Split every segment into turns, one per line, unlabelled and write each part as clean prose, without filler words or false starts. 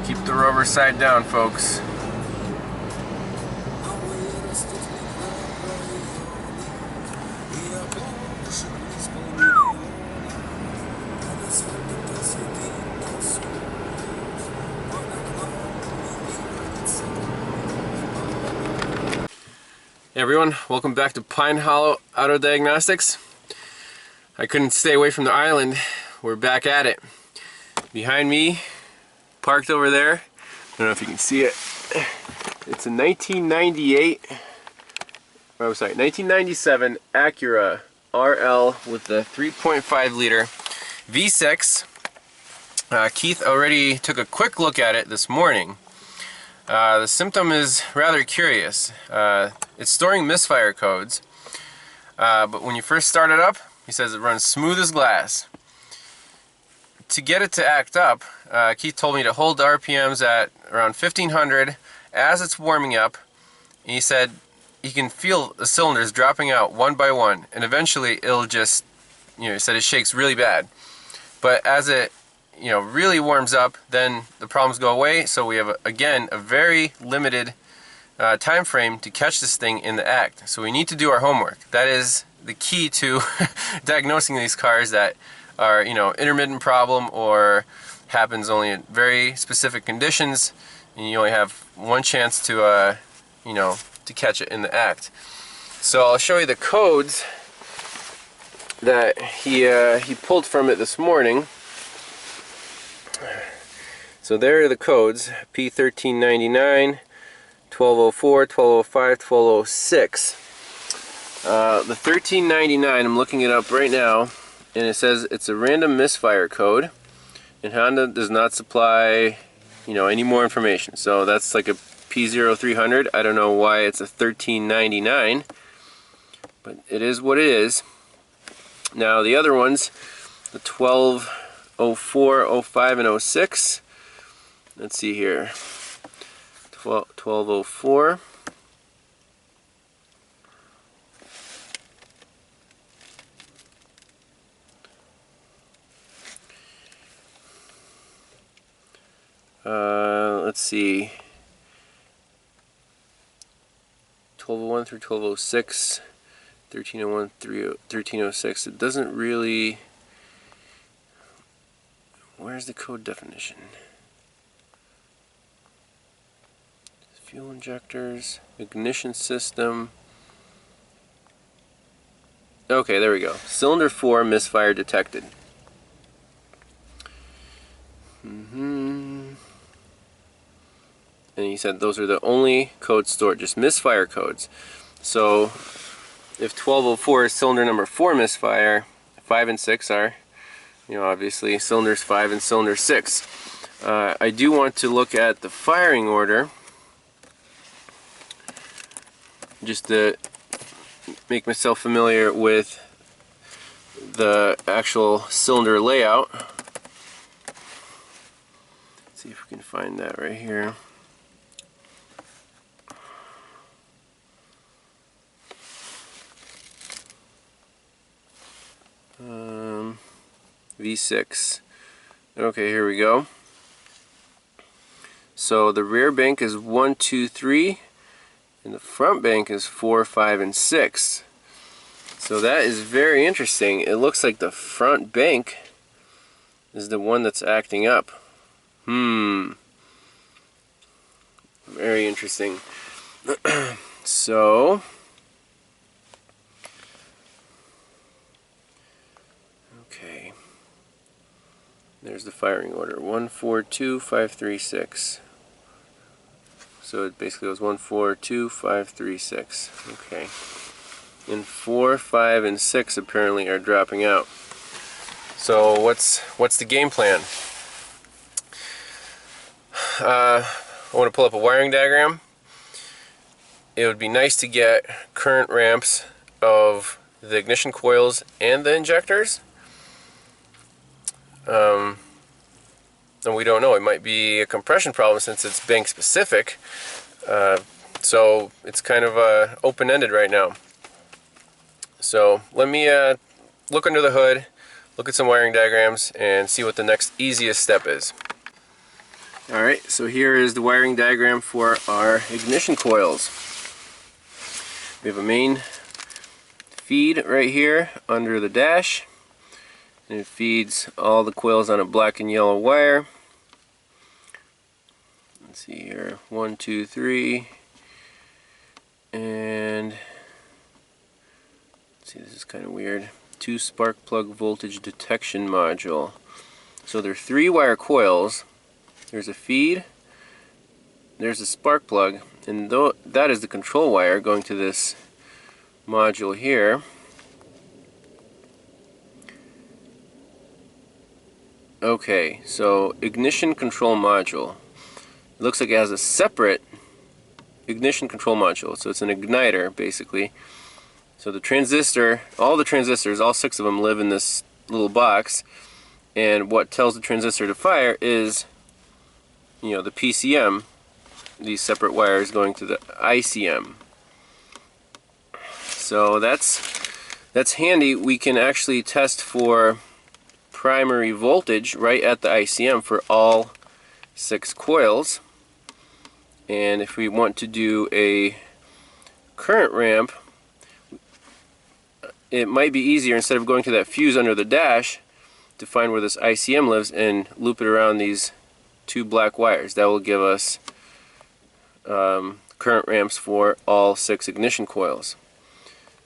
Keep the rubber side down, folks. Hey everyone, welcome back to Pine Hollow Auto Diagnostics. I couldn't stay away from the island. We're back at it. Behind me, parked over there, I don't know if you can see it. It's a 1997 Acura RL with the 3.5 liter V6. Keith already took a quick look at it this morning. The symptom is rather curious. It's storing misfire codes, but when you first start it up, he says it runs smooth as glass. To get it to act up, Keith told me to hold the RPMs at around 1500 as it's warming up. And he said he can feel the cylinders dropping out one by one, and eventually it'll just, he said it shakes really bad. But as it really warms up, then the problems go away. So we have again a very limited time frame to catch this thing in the act. So we need to do our homework. That is the key to diagnosing these cars that are intermittent problem or happens only in very specific conditions, and you only have one chance to to catch it in the act. So I'll show you the codes that he pulled from it this morning. So there are the codes: P1399, 1204, 1205, 1206. The 1399, I'm looking it up right now, and it says it's a random misfire code, and Honda does not supply any more information. So that's like a P0300. I don't know why it's a 1399, but it is what it is. Now the other ones, the 1204, 05, and 06. Let's see here. 1204. Let's see. 1201 through 1206, 1301 through 1306. It doesn't really. Where's the code definition? Fuel injectors, ignition system. Okay, there we go. Cylinder 4 misfire detected. And he said those are the only codes stored, just misfire codes. So if 1204 is cylinder number 4 misfire, 5 and 6 are, obviously cylinders 5 and cylinder 6. I do want to look at the firing order, just to make myself familiar with the actual cylinder layout. Let's see if we can find that right here. V6. Okay, here we go. So the rear bank is 1, 2, 3, and the front bank is 4, 5, and 6. So that is very interesting. It looks like the front bank is the one that's acting up. Very interesting. So okay, there's the firing order: 1, 4, 2, 5, 3, 6. So it basically goes 1, 4, 2, 5, 3, 6. Okay, and 4, 5, and 6 apparently are dropping out. So what's the game plan? I want to pull up a wiring diagram. It would be nice to get current ramps of the ignition coils and the injectors. And we don't know. It might be a compression problem since it's bank specific. So it's kind of open-ended right now. So let me look under the hood, look at some wiring diagrams, and see what the next easiest step is. Alright, so here is the wiring diagram for our ignition coils. We have a main feed right here under the dash, and it feeds all the coils on a black and yellow wire. Let's see here, 1, 2, 3, and let's see, this is kind of weird. 2 spark plug voltage detection module. So there are 3 wire coils. There's a feed, there's a spark plug, and that is the control wire going to this module here. Okay, so ignition control module. It looks like it has a separate ignition control module, so it's an igniter basically. So the transistor, all the transistors, all 6 of them live in this little box, and what tells the transistor to fire is, you know, the PCM, these separate wires going to the ICM. So that's handy. We can actually test for primary voltage right at the ICM for all 6 coils. And if we want to do a current ramp, it might be easier, instead of going to that fuse under the dash, to find where this ICM lives and loop it around these 2 black wires. That will give us current ramps for all 6 ignition coils.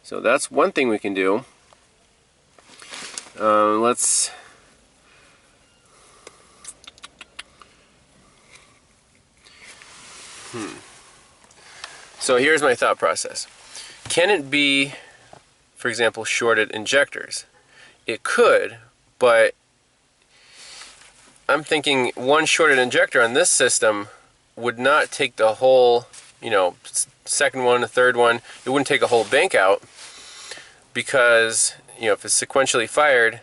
So that's one thing we can do. Let's So here's my thought process. Can it be, for example, shorted injectors? It could, but I'm thinking one shorted injector on this system would not take the whole, you know, second one, the third one. It wouldn't take a whole bank out, because, you know, if it's sequentially fired,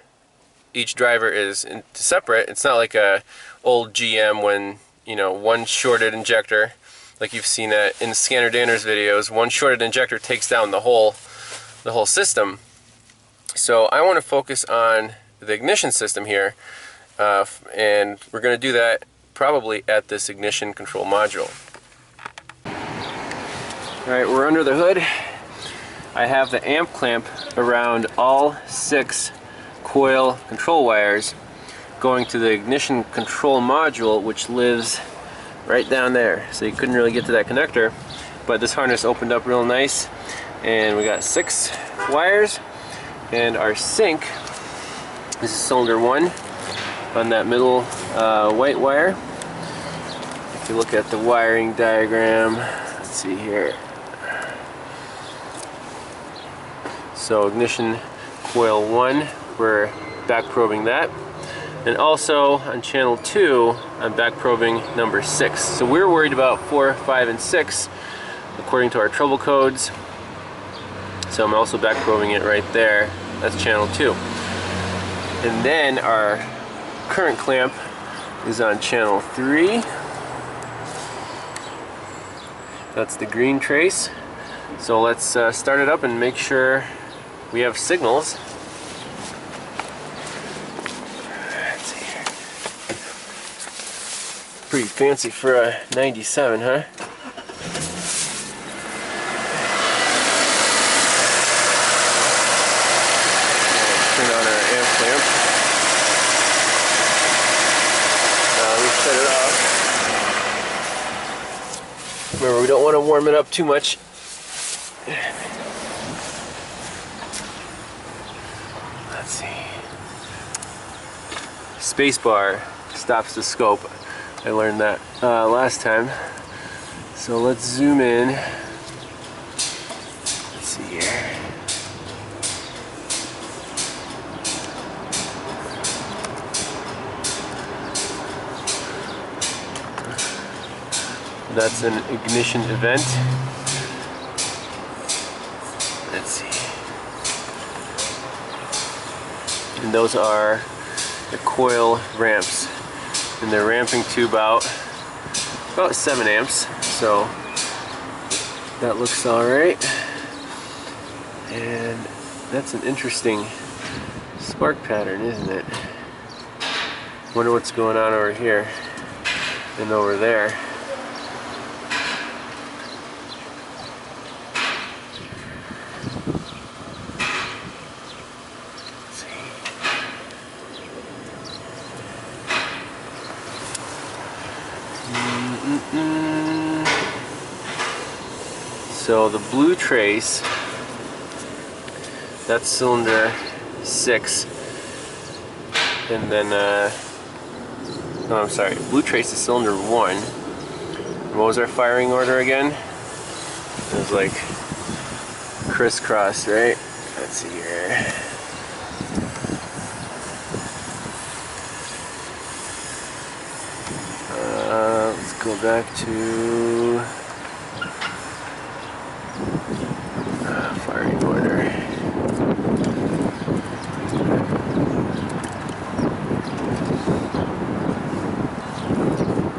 each driver is separate. It's not like a old GM when, you know, one shorted injector, like you've seen that in Scanner Danner's videos, one shorted injector takes down the whole system. So I want to focus on the ignition system here. And we're going to do that probably at this ignition control module. Alright, we're under the hood. I have the amp clamp around all 6 coil control wires going to the ignition control module, which lives right down there. So you couldn't really get to that connector, but this harness opened up real nice, and we got 6 wires, and our sync, this is cylinder 1 on that middle white wire. If you look at the wiring diagram, let's see here. So ignition coil 1, we're back probing that. And also on channel 2, I'm back probing number 6. So we're worried about 4, 5, and 6 according to our trouble codes. So I'm also back probing it right there. That's channel 2. And then our current clamp is on channel 3. That's the green trace. So let's start it up and make sure we have signals. Let's see here. Pretty fancy for a 97, huh? Turn on our amp clamp. Let me shut it off. Remember, we don't want to warm it up too much. Let's see. Spacebar stops the scope. I learned that last time. So let's zoom in. Let's see here. That's an ignition event. Let's see. And those are the coil ramps. And they're ramping to about 7 amps. So that looks alright. And that's an interesting spark pattern, isn't it? Wonder what's going on over here. and over there. So the blue trace, that's cylinder 6, and then no, I'm sorry, blue trace is cylinder 1. What was our firing order again? It was like crisscross, right? Let's see here. Let's go back to firing order.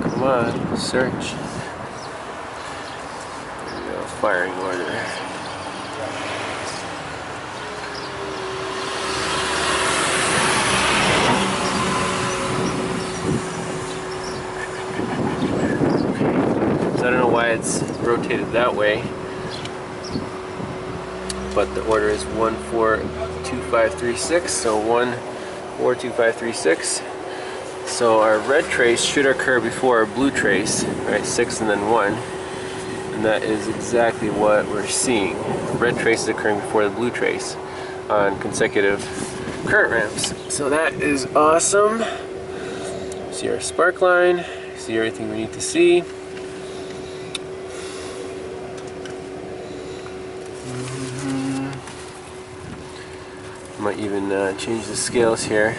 Come on, search. There we go, firing order. I don't know why it's rotated that way, but the order is 142536, so 142536. So our red trace should occur before our blue trace, right? 6 and then 1, and that is exactly what we're seeing. Red trace is occurring before the blue trace on consecutive current ramps. So that is awesome. See our spark line, see everything we need to see. Might even change the scales here.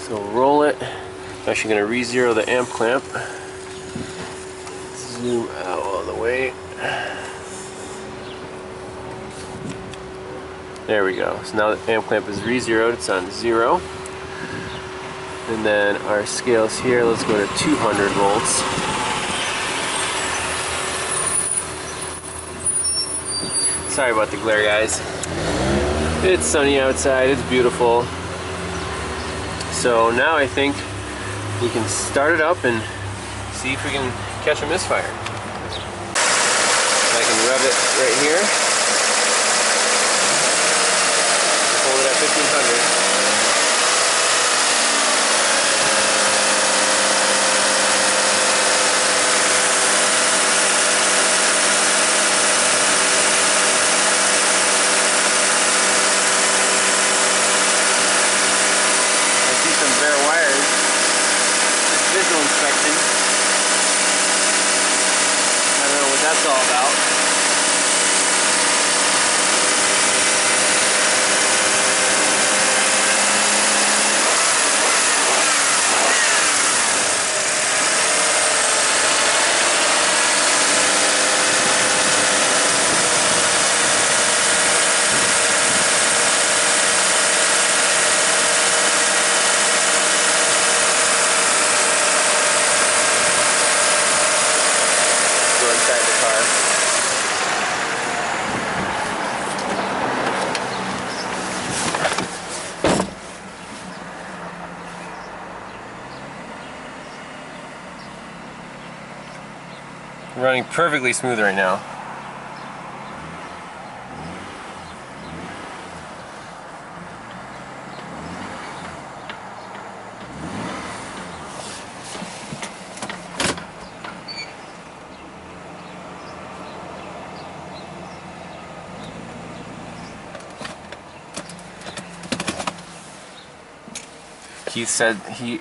So roll it. I'm actually going to re-zero the amp clamp. Zoom out all the way. There we go. So now the amp clamp is re-zeroed. It's on 0. And then our scales here, let's go to 200 volts. Sorry about the glare, guys. It's sunny outside, it's beautiful. So now I think we can start it up and see if we can catch a misfire. I can rev it right here. Hold it at 1500. Visual inspection. I don't know what that's all about. Running perfectly smooth right now. Keith said he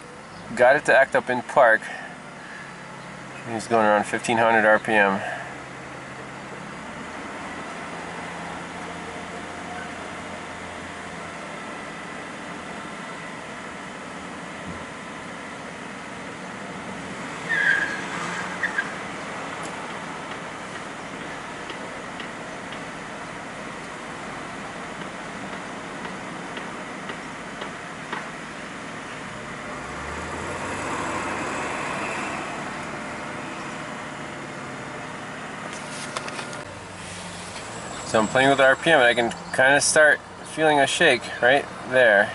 got it to act up in park. He's going around 1500 RPM. So I'm playing with RPM and I can kind of start feeling a shake right there.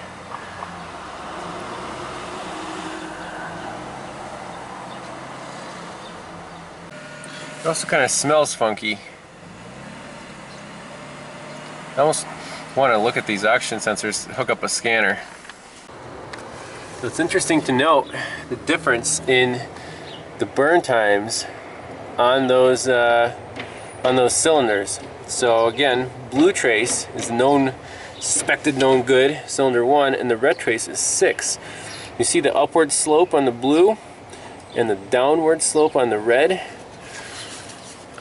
It also kind of smells funky. I almost want to look at these oxygen sensors, hook up a scanner. So it's interesting to note the difference in the burn times on those cylinders. So again, blue trace is known, suspected known good, cylinder 1, and the red trace is 6. You see the upward slope on the blue and the downward slope on the red.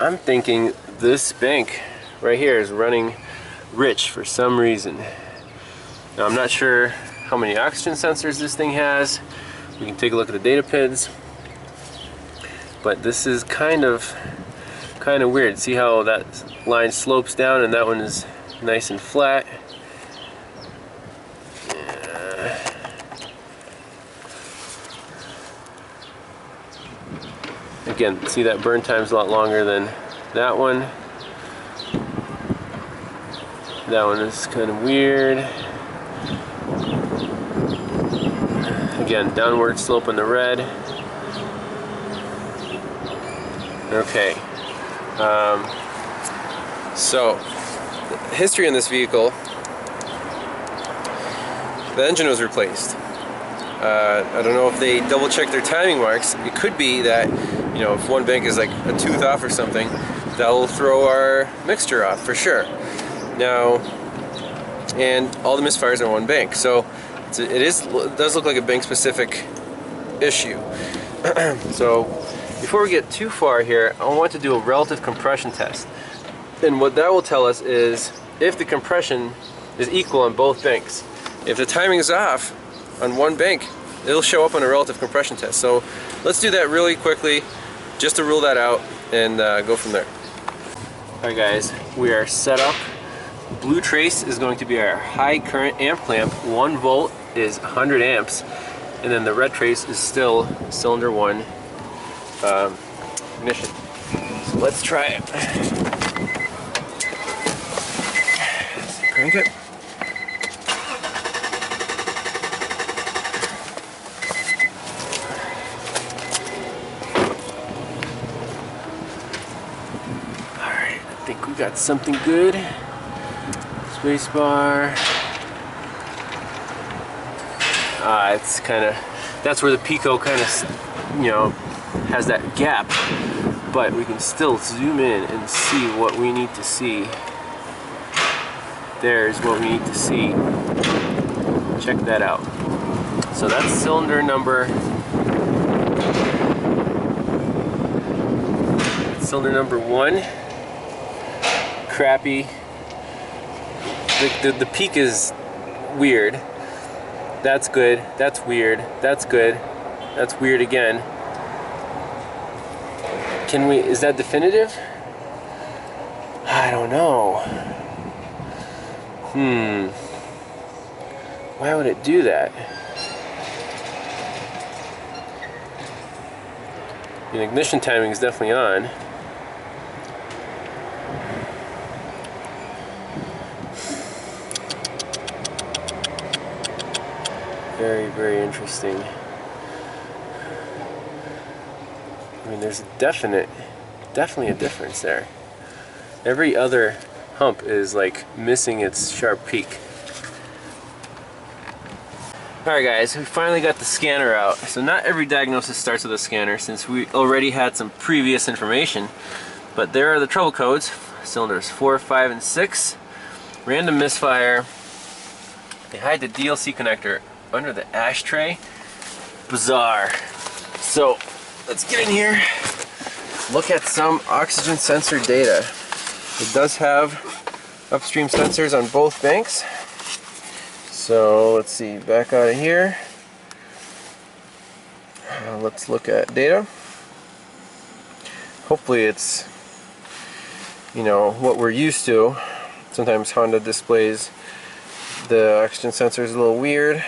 I'm thinking this bank right here is running rich for some reason. Now I'm not sure how many oxygen sensors this thing has. We can take a look at the data PIDs. But this is kind of weird. See how that line slopes down and that one is nice and flat. Again, see that burn time's a lot longer than that one. That one is kind of weird. Again, downward slope on the red. Okay. So, the history in this vehicle, the engine was replaced. I don't know if they double checked their timing marks. It could be that, you know, if one bank is like a tooth off or something, that'll throw our mixture off for sure. Now, and all the misfires are in one bank, so it does look like a bank specific issue. So before we get too far here, I want to do a relative compression test, and what that will tell us is if the compression is equal on both banks. If the timing is off on one bank, it'll show up on a relative compression test. So let's do that really quickly just to rule that out and go from there. Alright guys, we are set up. Blue trace is going to be our high current amp clamp. 1 volt is 100 amps, and then the red trace is still cylinder 1 ignition. So let's try it. Crank it. Alright, I think we got something good. Space bar. It's kind of, that's where the Pico kind of, you know, has that gap, but we can still zoom in and see what we need to see. There's what we need to see. Check that out. So that's cylinder number, cylinder number 1. Crappy. The peak is weird. That's good. That's weird. That's good. That's weird again. Can we, is that definitive? I don't know. Why would it do that? The ignition timing is definitely on. Very, very interesting. I mean, there's definitely a difference there. Every other hump is like missing its sharp peak. Alright guys, we finally got the scanner out. So not every diagnosis starts with a scanner since we already had some previous information. But there are the trouble codes. Cylinders 4, 5, and 6. Random misfire. They hide the DLC connector under the ashtray. Bizarre. So let's get in here, look at some oxygen sensor data. It does have upstream sensors on both banks. So let's see, back out of here. Let's look at data. Hopefully it's, you know, what we're used to. Sometimes Honda displays the oxygen sensor is a little weird.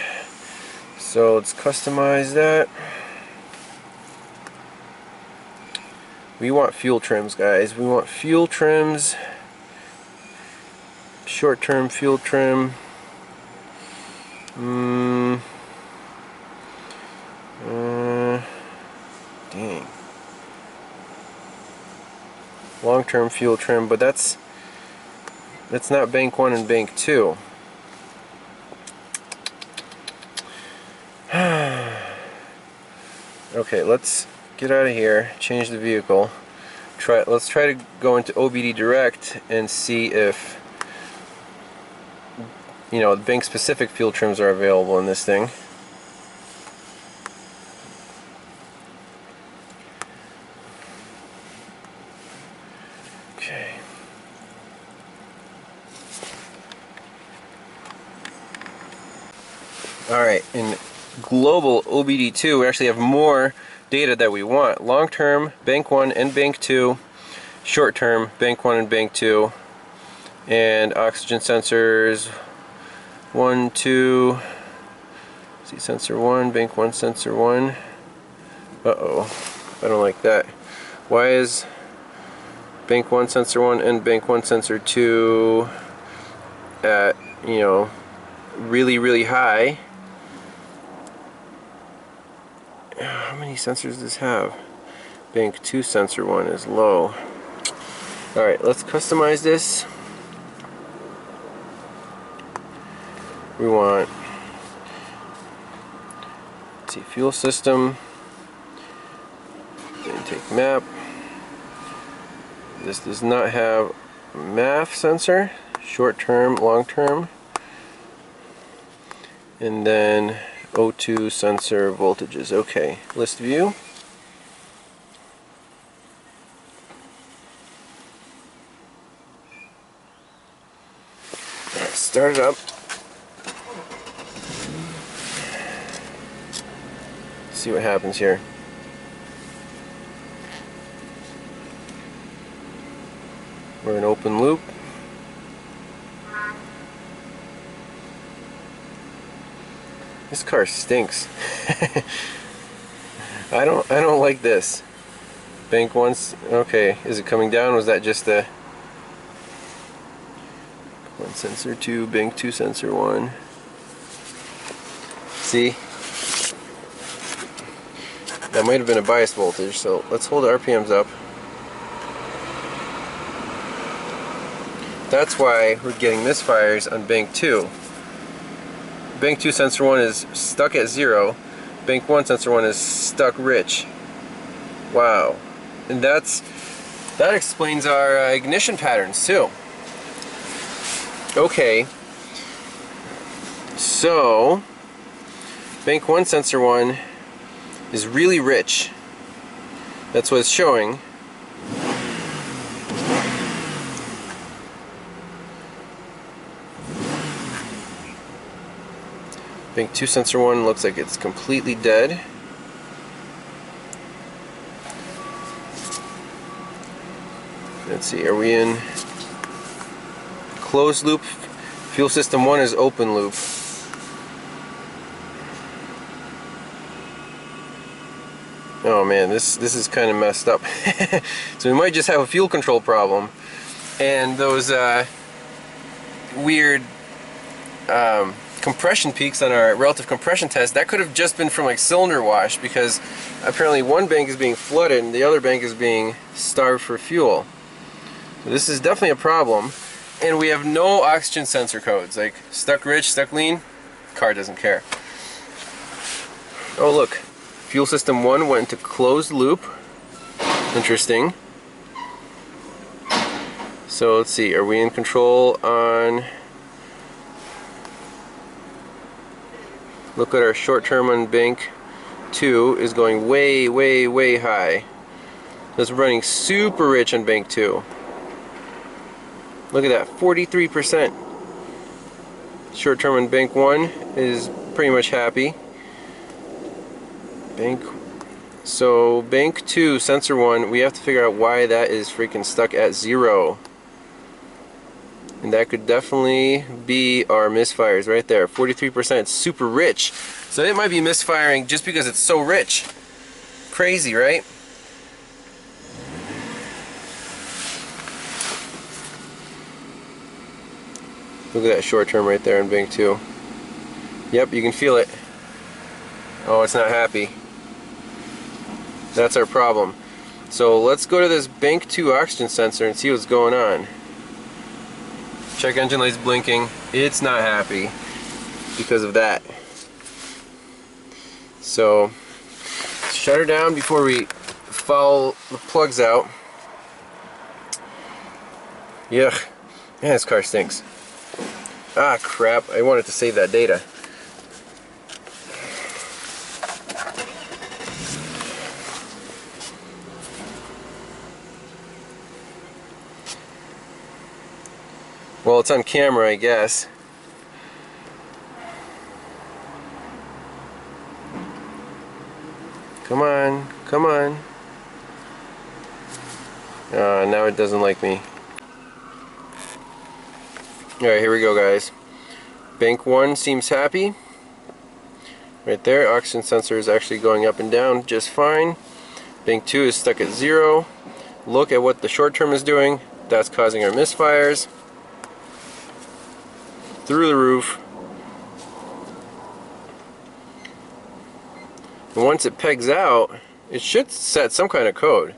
So let's customize that. We want fuel trims, guys. We want fuel trims. Short-term fuel trim. Dang. long-term fuel trim, but that's not bank 1 and bank 2. Okay, let's get out of here, change the vehicle. Let's try to go into OBD Direct and see if, you know, bank specific fuel trims are available in this thing. Okay. Alright, in global OBD2 we actually have more data that we want. Long term, bank 1 and bank 2. Short term, bank 1 and bank 2. And oxygen sensors 1, 2. See, sensor 1, bank 1, sensor 1. Uh-oh, I don't like that. Why is bank 1 sensor 1 and bank 1 sensor 2 at, you know, really high? How many sensors does this have? Bank 2 sensor 1 is low. Alright, let's customize this. We want, let's see, fuel system, intake map. This does not have a MAF sensor, short term, long term. And then O2 sensor voltages. Okay, list view. Alright, start it up. See what happens here. We're in open loop. This car stinks. I don't like this. Bank 1, okay, is it coming down? Was that just a 1 sensor 2, bank 2 sensor 1? See? That might have been a bias voltage, so let's hold the RPMs up. That's why we're getting misfires on bank 2. Bank 2 sensor 1 is stuck at 0. Bank 1 sensor 1 is stuck rich. Wow. And that explains our ignition patterns too. Okay. So, bank 1 sensor 1 is really rich. That's what it's showing. Bank 2 sensor 1 looks like it's completely dead. Let's see, are we in closed loop? Fuel system 1 is open loop. Oh man, this is kind of messed up. So we might just have a fuel control problem. And those weird compression peaks on our relative compression test, that could have just been from like cylinder wash, because apparently one bank is being flooded and the other bank is being starved for fuel. So this is definitely a problem. And we have no oxygen sensor codes, like stuck rich, stuck lean, car doesn't care. Oh look, fuel system 1 went into closed loop. Interesting. So let's see, are we in control on... Look at our short term on bank 2 is going way high. That's running super rich on bank 2. Look at that, 43%. Short term on bank 1 is pretty much happy. So bank 2 sensor 1, we have to figure out why that is freaking stuck at 0. And that could definitely be our misfires right there. 43%, super rich. So it might be misfiring just because it's so rich. Crazy, right? Look at that short term right there in bank 2. Yep, you can feel it. Oh, it's not happy. That's our problem. So let's go to this bank 2 oxygen sensor and see what's going on. Check engine light's blinking. It's not happy because of that. So shut her down before we foul the plugs out. Yuck. Man, this car stinks. Ah, crap. I wanted to save that data. Well, it's on camera, I guess. Come on, come on. Now it doesn't like me. Alright, here we go, guys. Bank 1 seems happy. Right there, oxygen sensor is actually going up and down just fine. Bank 2 is stuck at 0. Look at what the short term is doing. That's causing our misfires. Through the roof. And once it pegs out, it should set some kind of code,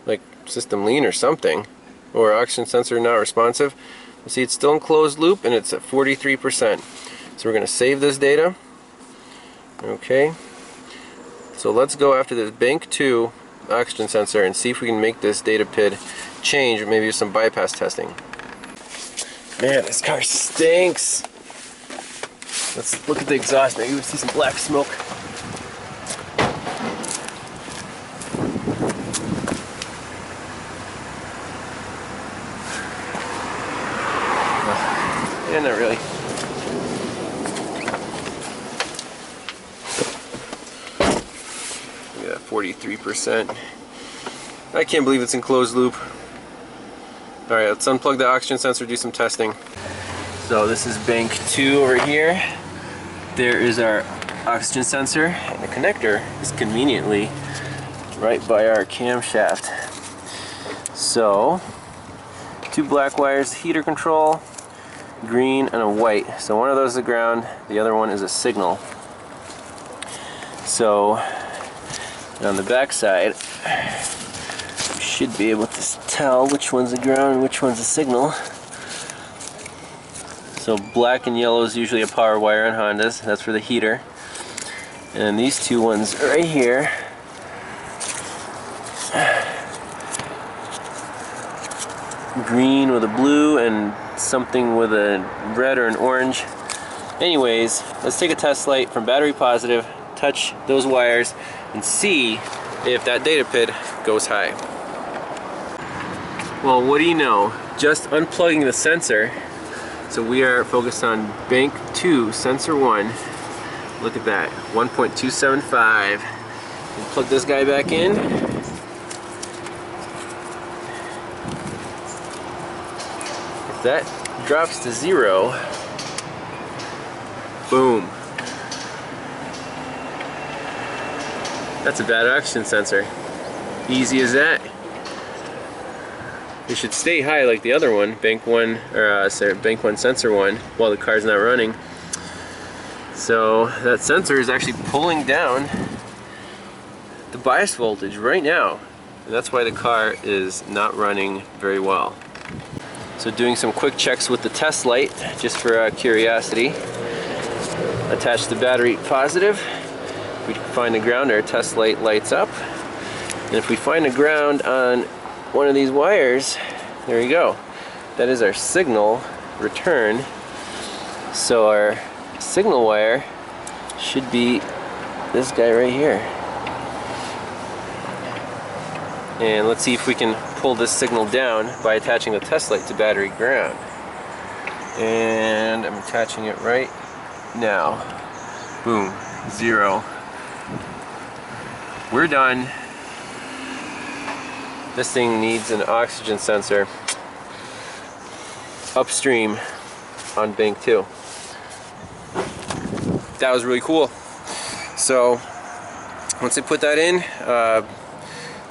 like system lean or something, or oxygen sensor not responsive. You see, it's still in closed loop and it's at 43%. So we're going to save this data. Okay. So let's go after this bank 2 oxygen sensor and see if we can make this data PID change, or maybe do some bypass testing. Man, this car stinks. Let's look at the exhaust. Maybe we see some black smoke. Yeah, not really. Look at that, 43%. I can't believe it's in closed loop. Alright, let's unplug the oxygen sensor, do some testing. So this is bank 2 over here. There is our oxygen sensor, and the connector is conveniently right by our camshaft. So, 2 black wires, heater control, green and a white. So one of those is a ground, the other one is a signal. So, on the back side, should be able to tell which one's a ground and which one's a signal. So black and yellow is usually a power wire on Hondas. That's for the heater. And these 2 ones right here green with a blue and something with a red or an orange. Anyways, let's take a test light from battery positive, touch those wires, and see if that data PID goes high. Well, what do you know? Just unplugging the sensor. So we are focused on bank 2, sensor 1. Look at that, 1.275. We'll plug this guy back in. If that drops to 0, boom. That's a bad oxygen sensor. Easy as that. It should stay high like the other one, bank 1 or bank 1 sensor 1, while the car's not running. So that sensor is actually pulling down the bias voltage right now, and that's why the car is not running very well. So doing some quick checks with the test light, just for curiosity. Attach the battery positive. If we find the ground, our test light lights up. And if we find a ground on one of these wires, there you go. That is our signal return. So our signal wire should be this guy right here. And let's see if we can pull this signal down by attaching the test light to battery ground. And I'm attaching it right now. Boom, 0. We're done. This thing needs an oxygen sensor upstream on bank 2. That was really cool. So once I put that in,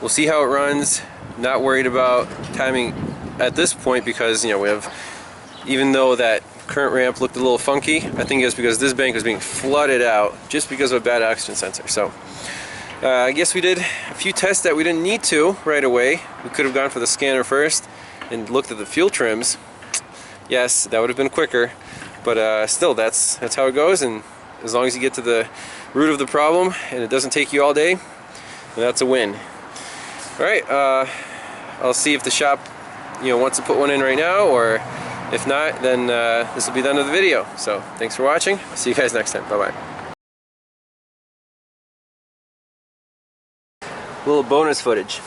we'll see how it runs. Not worried about timing at this point because, you know, we have, even though that current ramp looked a little funky, I think it's because this bank was being flooded out just because of a bad oxygen sensor. So I guess we did a few tests that we didn't need to right away. We could have gone for the scanner first and looked at the fuel trims. Yes, that would have been quicker, but still, that's how it goes. And as long as you get to the root of the problem and it doesn't take you all day, then that's a win. All right, I'll see if the shop, wants to put one in right now, or if not, then this will be the end of the video. So thanks for watching. I'll see you guys next time. Bye-bye. Little bonus footage.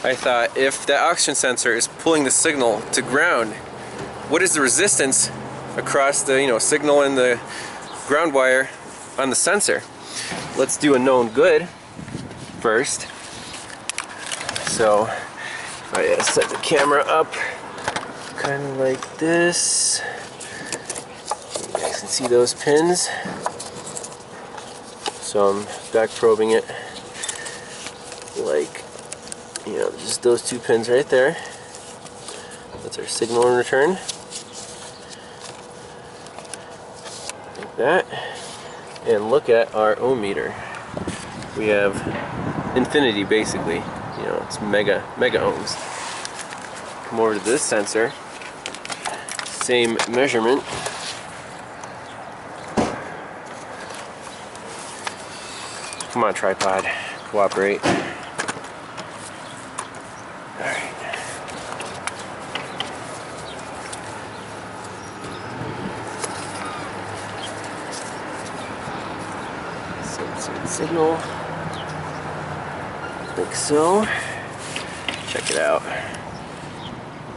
I thought, if that oxygen sensor is pulling the signal to ground, what is the resistance across the signal and the ground wire on the sensor? Let's do a known good first. So if I set the camera up kind of like this, you guys can see those pins. So I'm back probing it like, just those two pins right there. That's our signal in return. Like that. And look at our ohm meter. We have infinity basically. It's mega ohms. Come over to this sensor. Same measurement. Come on, tripod. Cooperate. Alright. Sensor signal. Like so. Check it out.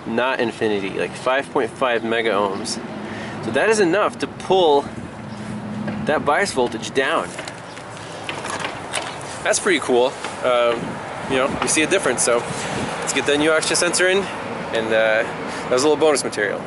Not infinity, like 5.5 mega ohms. So that is enough to pull that bias voltage down. That's pretty cool. You see a difference. So let's get the new oxygen sensor in, and that was a little bonus material.